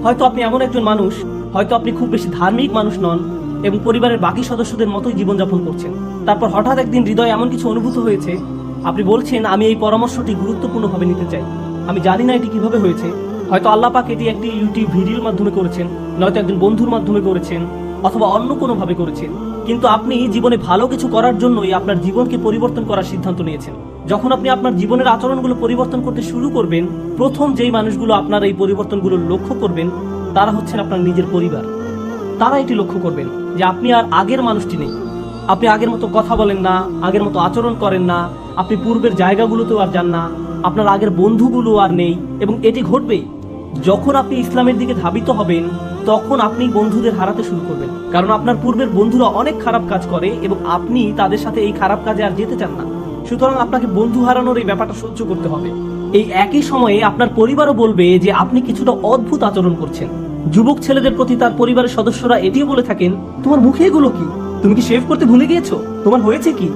হয়তো আপনি এমন একজন মানুষ, হয়তো আপনি খুব বেশি ধার্মিক মানুষ নন এবং পরিবারের বাকি সদস্যদের মতোই জীবনযাপন করছেন। তারপর হঠাৎ একদিন হৃদয়ে এমন কিছু অনুভূত হয়েছে, আপনি বলছেন আমি এই পরামর্শটি গুরুত্বপূর্ণভাবে নিতে চাই। আমি জানি না এটি কিভাবে হয়েছে, হয়তো আল্লাহ পাক এটি একটি ইউটিউব ভিডিওর মাধ্যমে করেছেন, নয়তো একজন বন্ধুর মাধ্যমে করেছেন, অথবা অন্য কোনোভাবে করেছেন। কিন্তু আপনি জীবনে ভালো কিছু করার জন্যই আপনার জীবনকে পরিবর্তন করার সিদ্ধান্ত নিয়েছেন। যখন আপনি আপনার জীবনের আচরণগুলো পরিবর্তন করতে শুরু করবেন, প্রথম যেই মানুষগুলো আপনার এই পরিবর্তনগুলো লক্ষ্য করবেন তারা হচ্ছেন আপনার নিজের পরিবার। তারা এটি লক্ষ্য করবেন যে আপনি আর আগের মানুষটি নেই। আপনি আগের মতো কথা বলেন না, আগের মতো আচরণ করেন না, আপনি পূর্বের জায়গাগুলোতেও আর যান না, আপনার আগের বন্ধুগুলো আর নেই। এবং এটি ঘটবে যখন আপনি ইসলামের দিকে ধাবিত হবেন, তখন আপনি বন্ধুদের হারাতে শুরু করবেন। কারণ আপনার পূর্বের বন্ধুরা অনেক খারাপ কাজ করে এবং আপনি তাদের সাথে এই খারাপ কাজে আর যেতে চান না। সুতরাং আপনাকে বন্ধু হারানোর এই ব্যাপারটা সহ্য করতে হবে। এই একই সময়ে আপনার পরিবারও বলবে যে আপনি কিছুটা অদ্ভুত আচরণ করছেন। যুবক ছেলেদের প্রতি তার পরিবারের সদস্যরা এটিও বলে থাকেন, তোমার মুখে এগুলো কি? তুমি কি শেভ করতে ভুলে গিয়েছো? তোমার হয়েছে কি?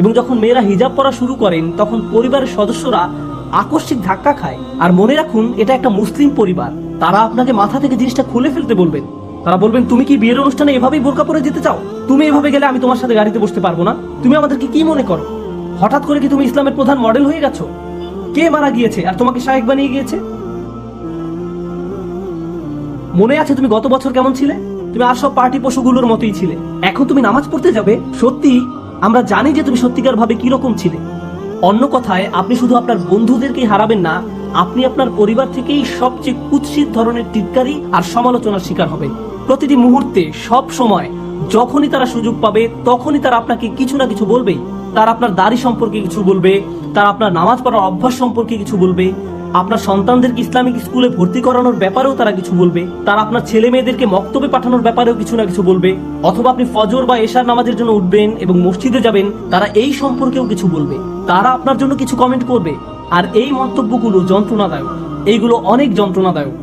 এবং যখন মেয়েরা হিজাব পরা শুরু করেন, তখন পরিবারের সদস্যরা আকস্মিক ধাক্কা খায়। আর মনে রাখুন, এটা একটা মুসলিম পরিবার। তারা আপনাকে মাথা থেকে জিনিসটা খুলে ফেলতে বলবেন। তারা বলবেন, তুমি কি বিয়ের অনুষ্ঠানে এভাবেই বোরকা পরে যেতে চাও? তুমি এভাবে গেলে আমি তোমার সাথে গাড়িতে বসতে পারবো না। তুমি আমাদেরকে কি মনে করো? হঠাৎ করে কি তুমি ইসলামের প্রধান মডেল হয়ে গেছো? কে মারা গিয়েছে আর তোমাকে শায়েখ বানিয়ে গিয়েছে? মনে আছে তুমি গত বছর কেমন ছিলে? তুমি আর সব পার্টি পশুগুলোর মতোই ছিলে। এখন তুমি নামাজ পড়তে যাবে? সত্যি আমরা জানি যে তুমি সত্যিকার ভাবে কিরকম ছিলে। অন্য কথায়, আপনি শুধু আপনার বন্ধুদেরকেই হারাবেন না, আপনি আপনার পরিবার থেকেই সবচেয়ে কুৎসিত ধরনের টিটকারি আর সমালোচনার শিকার হবেন। প্রতিটি মুহূর্তে, সব সময়, যখনই তারা সুযোগ পাবে তখনই তারা আপনাকে কিছু না কিছু বলবেই। তারা আপনার দাড়ি সম্পর্কে কিছু বলবে, তারা আপনার নামাজ পড়ার অভ্যাস সম্পর্কে কিছু বলবে, আপনার সন্তানদেরকে ইসলামিক স্কুলে ভর্তি করানোর ব্যাপারেও তারা কিছু বলবে, তারা আপনার ছেলে মেয়েদেরকে মক্তবে পাঠানোর ব্যাপারেও কিছু না কিছু বলবে। অথবা আপনি ফজর বা এশার নামাজের জন্য উঠবেন এবং মসজিদে যাবেন, তারা এই সম্পর্কেও কিছু বলবে। তারা আপনার জন্য কিছু কমেন্ট করবে। আর এই মন্তব্যগুলো যন্ত্রণাদায়ক, এইগুলো অনেক যন্ত্রণাদায়ক।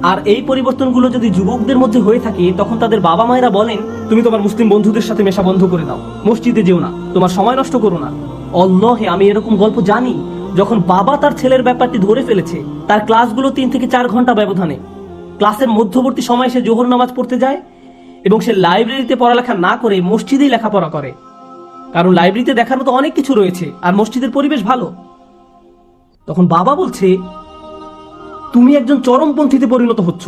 আর এই পরিবর্তনগুলো যদি যুবকদের মধ্যে হয়ে থাকে, তখন তাদের বাবা মায়েরা বলেন, তুমি তোমার মুসলিম বন্ধুদের সাথে মেশা বন্ধ করে দাও, মসজিদে যেও না, তোমার সময় নষ্ট করো না। আল্লাহে, আমি এরকম গল্প জানি যখন বাবা তার ছেলের ব্যাপারটি ধরে ফেলেছে। তার ক্লাসগুলো 3 থেকে 4 ঘন্টা ব্যবধানে, ক্লাসের মধ্যবর্তী সময় সে জোহর নামাজ পড়তে যায় এবং সে লাইব্রেরিতে পড়ালেখা না করে মসজিদেই লেখাপড়া করে। কারণ লাইব্রেরিতে দেখার মতো অনেক কিছু রয়েছে আর মসজিদের পরিবেশ ভালো। তখন বাবা বলছে, তুমি একজন চরমপন্থীতে পরিণত হচ্ছ।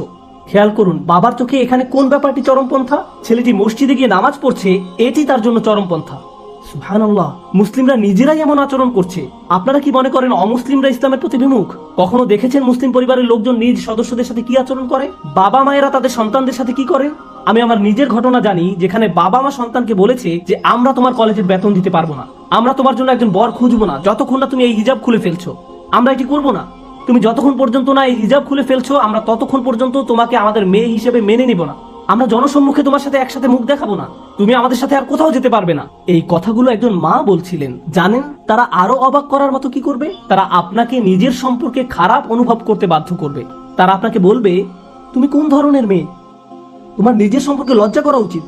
খেয়াল করুন, বাবার চোখে এখানে কোন ব্যাপারটি চরমপন্থা? ছেলেটি মসজিদে গিয়ে নামাজ পড়ছে, এটি তার জন্য চরমপন্থা। সুবহানাল্লাহ, মুসলিমরা নিজেরাই এমন আচরণ করছে। আপনারা কি মনে করেন অমুসলিমরা ইসলামের প্রতি বিমুখ? কখনো দেখেছেন মুসলিম পরিবারের লোকজন নিজ সদস্যদের সাথে কি আচরণ করে? বাবা মায়েরা তাদের সন্তানদের সাথে কি করেন? আমি আমার নিজের ঘটনা জানি, যেখানে বাবা মা সন্তানকে বলেছে যে আমরা তোমার কলেজের বেতন দিতে পারবো না, আমরা তোমার জন্য একজন বর খুঁজবো না যতক্ষণ না তুমি এই হিজাব খুলে ফেলছো, আমরা এটি করবো না, তুমি যতক্ষণ পর্যন্ত না এই হিজাব খুলে ফেলছো আমরা ততক্ষণ পর্যন্ত তোমাকে আমাদের মেয়ে হিসেবে মেনে নিব না, আমরা জনসম্মুখে তোমার সাথে একসাথে মুখ দেখাবো না, তুমি আমাদের সাথে আর কোথাও যেতে পারবে না। এই কথাগুলো একজন মা বলছিলেন। জানেন তারা আরো অবাক করার মতো কি করবে? তারা আপনাকে নিজের সম্পর্কে খারাপ অনুভব করতে বাধ্য করবে। তারা আপনাকে বলবে, তুমি কোন ধরনের মেয়ে? তোমার নিজের সম্পর্কে লজ্জা করা উচিত।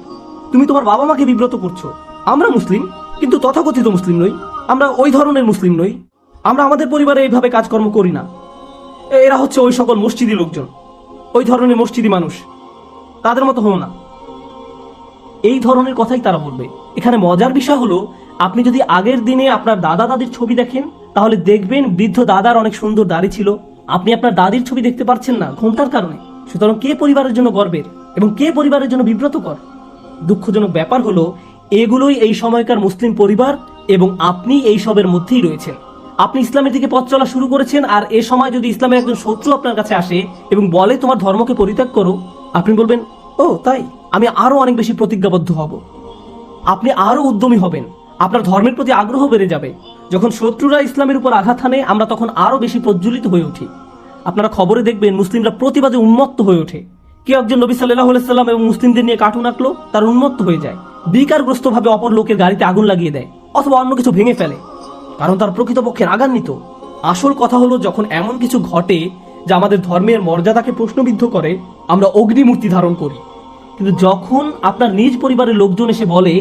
তুমি তোমার বাবা মাকে বিব্রত করছো। আমরা মুসলিম, কিন্তু তথাকথিত মুসলিম নই, আমরা ওই ধরনের মুসলিম নই, আমরা আমাদের পরিবারে এইভাবে কাজকর্ম করি না। এরা হচ্ছে ওই সকল মসজিদি লোকজন, ওই ধরনের মসজিদি মানুষ, তাদের মতো হও না। এই ধরনের কথাই তারা বলবে। এখানে মজার বিষয় হলো, আপনি যদি আগের দিনে আপনার দাদা দাদির ছবি দেখেন, তাহলে দেখবেন বৃদ্ধ দাদার অনেক সুন্দর দাড়ি ছিল। আপনি আপনার দাদির ছবি দেখতে পারছেন না ঘোমটার কারণে। সুতরাং কে পরিবারের জন্য গর্বের এবং কে পরিবারের জন্য বিব্রতকর? দুঃখজনক ব্যাপার হলো, এগুলোই এই সময়কার মুসলিম পরিবার এবং আপনি এই সবের মধ্যেই রয়েছেন। আপনি ইসলামের দিকে পথ চলা শুরু করেছেন, আর এ সময় যদি ইসলামের একজন শত্রু আপনার কাছে আসে এবং বলে তোমার ধর্মকে পরিত্যাগ করো, আপনি বলবেন, ও তাই, আমি আরো অনেক বেশি প্রতিজ্ঞাবদ্ধ হব। আপনি আরো উদ্যমী হবেন, আপনার ধর্মের প্রতি আগ্রহ বেড়ে যাবে। যখন শত্রুরা ইসলামের উপর আঘাত হানে, আমরা তখন আরো বেশি প্রজ্বলিত হয়ে উঠি। আপনারা খবরে দেখবেন মুসলিমরা প্রতিবাদে উন্মত্ত হয়ে ওঠে। কেউ একজন নবী সাল্লাল্লাহু আলাইহি সাল্লাম এবং মুসলিমদের নিয়ে কার্টুন আঁকলো, তার উন্মত্ত হয়ে যায়, বিকারগ্রস্ত ভাবে অপর লোকের গাড়িতে আগুন লাগিয়ে দেয় অথবা অন্য কিছু ভেঙে ফেলে, কারণ তার প্রকৃতপক্ষে রাগান্বিত। আসল কথা হলো, যখন এমন কিছু ঘটে যা আমাদের ধর্মের মর্যাদাকে প্রশ্নবিদ্ধ করে, আমরা অগ্নিমূর্তি ধারণ করি। কিন্তু যখন আপনার নিজ পরিবারের লোকজন এসে বলে,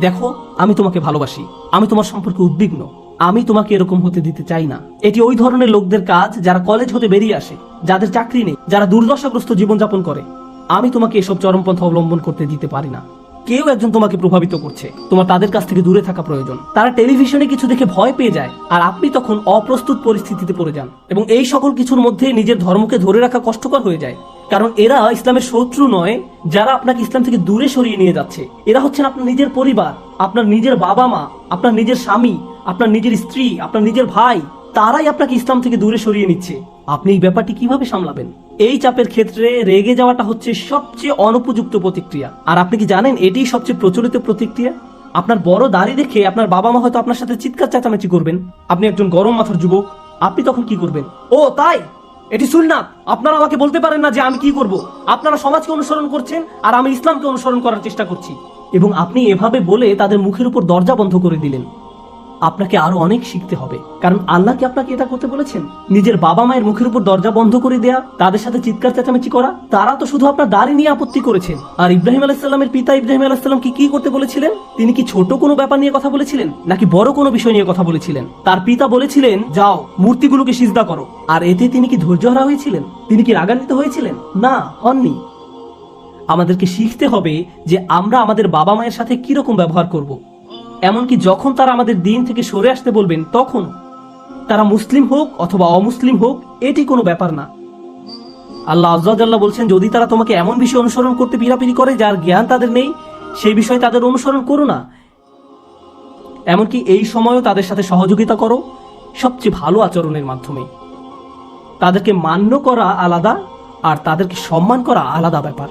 দেখো আমি তোমাকে ভালোবাসি, আমি তোমার সম্পর্কে উদ্বিগ্ন, আমি তোমাকে এরকম হতে দিতে চাই না, এটি ওই ধরনের লোকদের কাজ যারা কলেজ হতে বেরিয়ে আসে যাদের চাকরি নেই, যারা দুর্দশাগ্রস্ত জীবনযাপন করে। আমি তোমাকে এসব চরমপন্থা অবলম্বন করতে দিতে পারি না। কেউ একজন তোমাকে প্রভাবিত করছে, তোমার তাদের কাছ থেকে দূরে থাকা প্রয়োজন। তারা টেলিভিশনে কিছু দেখে ভয় পেয়ে যায়, আর আপনি তখন অপ্রস্তুত পরিস্থিতিতে পড়ে যান, এবং এই সকল কিছুর মধ্যে নিজের ধর্মকে ধরে রাখা কষ্টকর হয়ে যায়। কারণ এরা ইসলামের শত্রু নয়, যারা আপনাকে ইসলাম থেকে দূরে সরিয়ে নিয়ে যাচ্ছে। এরা হচ্ছেন আপনার নিজের পরিবার, আপনার নিজের বাবা মা, আপনার নিজের স্বামী, আপনার নিজের স্ত্রী, আপনার নিজের ভাই। তারাই আপনাকে ইসলাম থেকে দূরে সরিয়ে নিচ্ছে। আপনি এই ব্যাপারটি কিভাবে সামলাবেন? এই চাপের ক্ষেত্রে রেগে যাওয়াটা হচ্ছে সবচেয়ে অনুপযুক্ত প্রতিক্রিয়া। আর আপনি কি জানেন এটি সবচেয়ে প্রচলিত প্রতিক্রিয়া? আপনার বড় দাড়ি দেখে আপনার বাবা মা হয়তো আপনার সাথে চিৎকার চেঁচামেচি করবেন। আপনি একজন গরম মাথার যুবক, আপনি তখন কি করবেন? ও তাই, এটি সুন্নাত, আপনারা আমাকে বলতে পারেন না যে আমি কি করব। আপনারা সমাজকে অনুসরণ করছেন আর আমি ইসলামকে অনুসরণ করার চেষ্টা করছি। এবং আপনি এভাবে বলে তাদের মুখের উপর দরজা বন্ধ করে দিলেন। আপনাকে আরো অনেক শিখতে হবে, কারণ আল্লাহ কি আপনাকে এটা করতে বলেছেন? নিজের বাবা মায়ের মুখের উপর দরজা বন্ধ করে দেয়া, তাদের সাথে চিৎকার চেঁচামেচি করা? তারা তো শুধু আপনার দাড়ি নিয়ে আপত্তি করেছেন। আর ইব্রাহিম আলাইহিস পিতা ইব্রাহিম আলাইহিস কি করতে বলেছিলেন? তিনি কি ছোট কোনো ব্যাপার নিয়ে কথা বলেছিলেন, নাকি বড় কোনো বিষয় নিয়ে কথা বলেছিলেন? তার পিতা বলেছিলেন, যাও মূর্তিগুলোকে সিজদা করো। আর এতে তিনি কি ধৈর্যহারা হয়েছিলেন? তিনি কি রাগান্বিত হয়েছিলেন? না, হননি। আমাদেরকে শিখতে হবে যে আমরা আমাদের বাবা মায়ের সাথে কিরকম ব্যবহার করব। এমনকি যখন তারা আমাদের দিন থেকে সরে আসতে বলবেন, তখন তারা মুসলিম হোক অথবা অমুসলিম হোক, এটি কোনো ব্যাপার না। আল্লাহ আযজা ওয়া জাল্লা বলছেন, যদি তারা তোমাকে এমন বিষয় অনুসরণ করতে পিরাপিরি করে যার জ্ঞান তাদের নেই, সেই বিষয়ে তাদের অনুসরণ করো না। এমনকি এই সময়ও তাদের সাথে সহযোগিতা করো সবচেয়ে ভালো আচরণের মাধ্যমে। তাদেরকে মান্য করা আলাদা, আর তাদেরকে সম্মান করা আলাদা ব্যাপার।